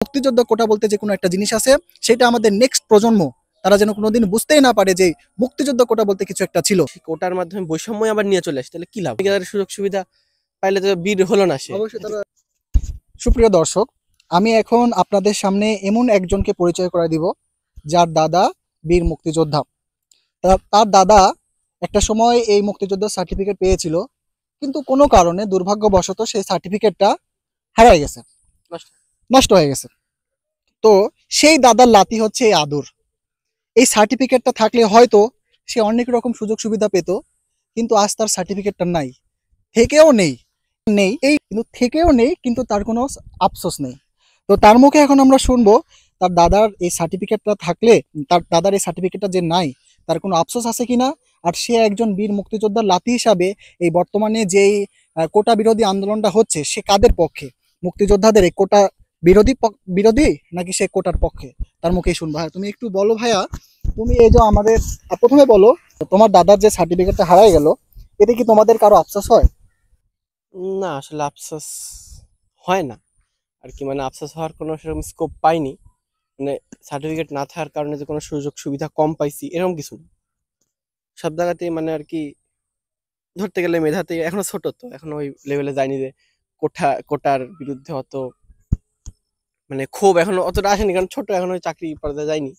মুক্তিযোদ্ধা কোটা বলতে যে কোনো একটা জিনিস আছে, সেটা আমাদের নেক্সট প্রজন্ম তারা যেন কোনোদিন বুঝতেই না পারে যে মুক্তিযোদ্ধা কোটা বলতে কিছু একটা ছিল। কোটার মাধ্যমে বৈষম্য আবার নিয়ে চলে আসে, তাহলে কি লাভ? ঠিকাদারের সুযোগ সুবিধা পাইলে তো বীর হলো না সে। অবশ্যই তারা। সুপ্রিয় দর্শক, আমি এখন আপনাদের সামনে এমন একজনকে পরিচয় করে দিব যার দাদা বীর মুক্তিযোদ্ধা। তার দাদা একটা সময় এই মুক্তিযোদ্ধার সার্টিফিকেট পেয়েছিল, কিন্তু কোনো কারণে দুর্ভাগ্যবশত সেই সার্টিফিকেটটা হারিয়ে গেছে, নষ্ট হয়ে গেছে। তো সেই দাদার লাতি হচ্ছে এই আদর। এই সার্টিফিকেটটা থাকলে হয়তো সে অনেক রকম সুযোগ সুবিধা পেত, কিন্তু আজ তার সার্টিফিকেটটা নাই, থেকেও নেই নেই এই কিন্তু থেকেও নেই, কিন্তু তার কোনো আফসোস নেই। তো তার মুখে এখন আমরা শুনবো তার দাদার এই সার্টিফিকেটটা থাকলে, তার দাদার এই সার্টিফিকেটটা যে নাই তার কোনো আফসোস আছে কিনা, আর সে একজন বীর মুক্তিযোদ্ধার লাতি হিসাবে এই বর্তমানে যেই কোটা বিরোধী আন্দোলনটা হচ্ছে সে কাদের পক্ষে, মুক্তিযোদ্ধাদের এই কোটা বিরোধী নাকি সে কোটার পক্ষে, তার মুখেই শুনবো। ভাইয়া তুমি একটু বলো, ভাইয়া তুমি এই যে আমাদের প্রথমে বলো, তোমার দাদার যে সার্টিফিকেটটা হারাই গেল, এতে কি তোমাদের কারো আফসোস হয়? না, আসলে আফসোস হয় না আর কি, মানে আফসোস হওয়ার কোনো সেরকম স্কোপ পাইনি। মানে সার্টিফিকেট না থাকার কারণে যে কোনো সুযোগ সুবিধা কম পাইছি এরকম কিছু না। সব জায়গাতেই মানে আর কি ধরতে গেলে মেধাতে এখনো ছোট, তো এখনো ওই লেভেলে যায়নি যে কোটার বিরুদ্ধে অত মানে ক্ষোভ এখনো অতটা আসেনি, কারণ ছোট এখনো চাকরি পর্যায়ে যায়নি।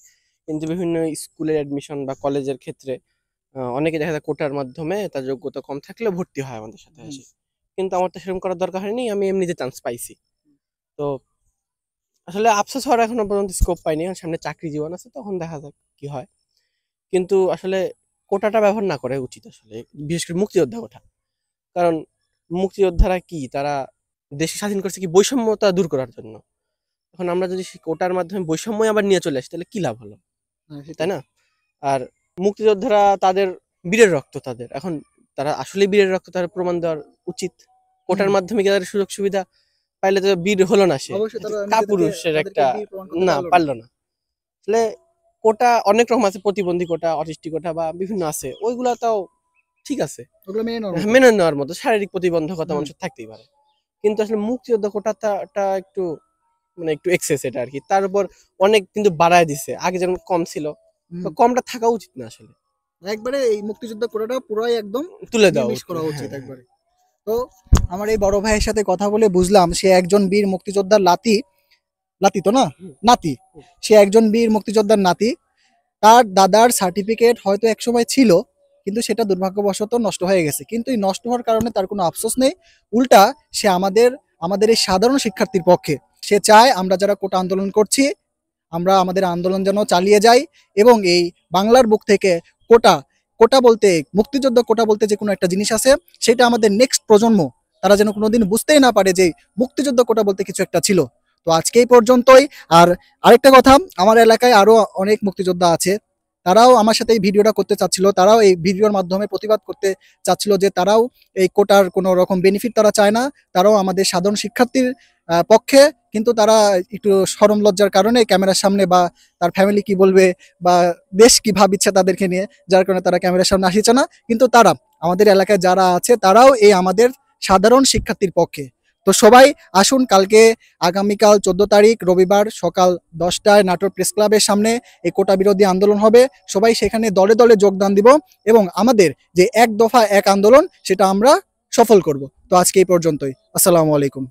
কিন্তু বিভিন্ন স্কুলের অ্যাডমিশন বা কলেজের ক্ষেত্রে অনেকে দেখা যায় কোটার মাধ্যমে তার যোগ্যতা কম থাকলেও ভর্তি হয় আমাদের সাথে এসে। কিন্তু আমার তো সেরকম করার দরকার হয়নি, আমি এমনিতে চান্স পাইছি। তো আসলে আফসোস হওয়ার এখনো পর্যন্ত স্কোপ পাইনি, এখন সামনে চাকরি জীবন আছে, তখন দেখা যাক কি হয়। কিন্তু আসলে কোটাটা ব্যবহার না করে উচিত আসলে, বিশেষ করে মুক্তিযোদ্ধা কোটা। কারণ মুক্তিযোদ্ধারা কি, তারা দেশ স্বাধীন করছে কি বৈষম্যতা দূর করার জন্য। এখন আমরা যদি সেই কোটার মাধ্যমে বৈষম্য আবার নিয়ে চলে আসি, তাহলে কি লাভ হলো, তাই না? আর মুক্তিযোদ্ধারা তাদের বীরের রক্ত, তাদের এখন তারা আসলে বীরের রক্ত, তার প্রমাণ দেওয়ার উচিত। কোটার মাধ্যমে তাদের সুযোগ সুবিধা পাইলে তো বীর হলো না সে, কাপুরুষের একটা না পারলো না। আসলে কোটা অনেক রকম আছে, প্রতিবন্ধী কোটা, অটিস্টিক কোটা বা বিভিন্ন আছে, ওইগুলা তাও ঠিক আছে, মেনে নেওয়ার মতো। শারীরিক প্রতিবন্ধকতা মানুষের থাকতেই পারে, কিন্তু আসলে মুক্তিযোদ্ধা কোটাটা একটু মানে একটু এক্সেস এটা আর কি। তার উপর অনেক কিন্তু বাড়ায় দিছে, আগে যেমন কম ছিল, তো কমটা থাকা উচিত না আসলে, একবারে এই মুক্তিযোদ্ধা কোটাটা পুরাই একদম তুলে দেওয়া করা উচিত একবারে। তো আমার এই বড় ভাইয়ের সাথে কথা বলে বুঝলাম সে একজন বীর মুক্তিযোদ্ধার লাতি তো না, নাতি। সে একজন বীর মুক্তিযোদ্ধার নাতি। তার দাদার সার্টিফিকেট হয়তো একসময় ছিল, কিন্তু সেটা দুর্ভাগ্যবশত নষ্ট হয়ে গেছে। কিন্তু এই নষ্ট হওয়ার কারণে তার কোনো আফসোস নেই, উল্টা সে আমাদের এই সাধারণ শিক্ষার্থীর পক্ষে। সে চায় আমরা যারা কোটা আন্দোলন করছি, আমরা আমাদের আন্দোলন যেন চালিয়ে যাই, এবং এই বাংলার বুক থেকে কোটা কোটা বলতে, মুক্তিযোদ্ধা কোটা বলতে যে কোনো একটা জিনিস আছে, সেটা আমাদের নেক্সট প্রজন্ম তারা যেন কোনোদিন বুঝতেই না পারে যে মুক্তিযোদ্ধা কোটা বলতে কিছু একটা ছিল। তো আজকে এই পর্যন্তই। আর আরেকটা কথা, আমার এলাকায় আরো অনেক মুক্তিযোদ্ধা আছে, তারাও আমার সাথে এই ভিডিওটা করতে চাচ্ছিল, তারাও এই ভিডিওর মাধ্যমে প্রতিবাদ করতে চাচ্ছিল যে তারাও এই কোটার কোনো রকম বেনিফিট তারা চায় না, তারাও আমাদের সাধারণ শিক্ষার্থীর পক্ষে। কিন্তু তারা একটু শরম লজ্জার কারণে ক্যামেরার সামনে, বা তার ফ্যামিলি কি বলবে বা দেশ কি ভাবিচ্ছে তাদেরকে নিয়ে, যার কারণে তারা ক্যামেরার সামনে আসছে না। কিন্তু তারা আমাদের এলাকায় যারা আছে তারাও এই আমাদের সাধারণ শিক্ষার্থীর পক্ষে। তো সবাই আসুন, কালকে আগামীকাল 14 তারিখ রবিবার সকাল 10টায় নাটোর প্রেস ক্লাবের সামনে এই কোটা বিরোধী আন্দোলন হবে। সবাই সেখানে দলে দলে যোগদান দিব, এবং আমাদের যে এক দফা এক আন্দোলন সেটা আমরা সফল করব। তো আজকে এই পর্যন্তই। আসসালামু আলাইকুম।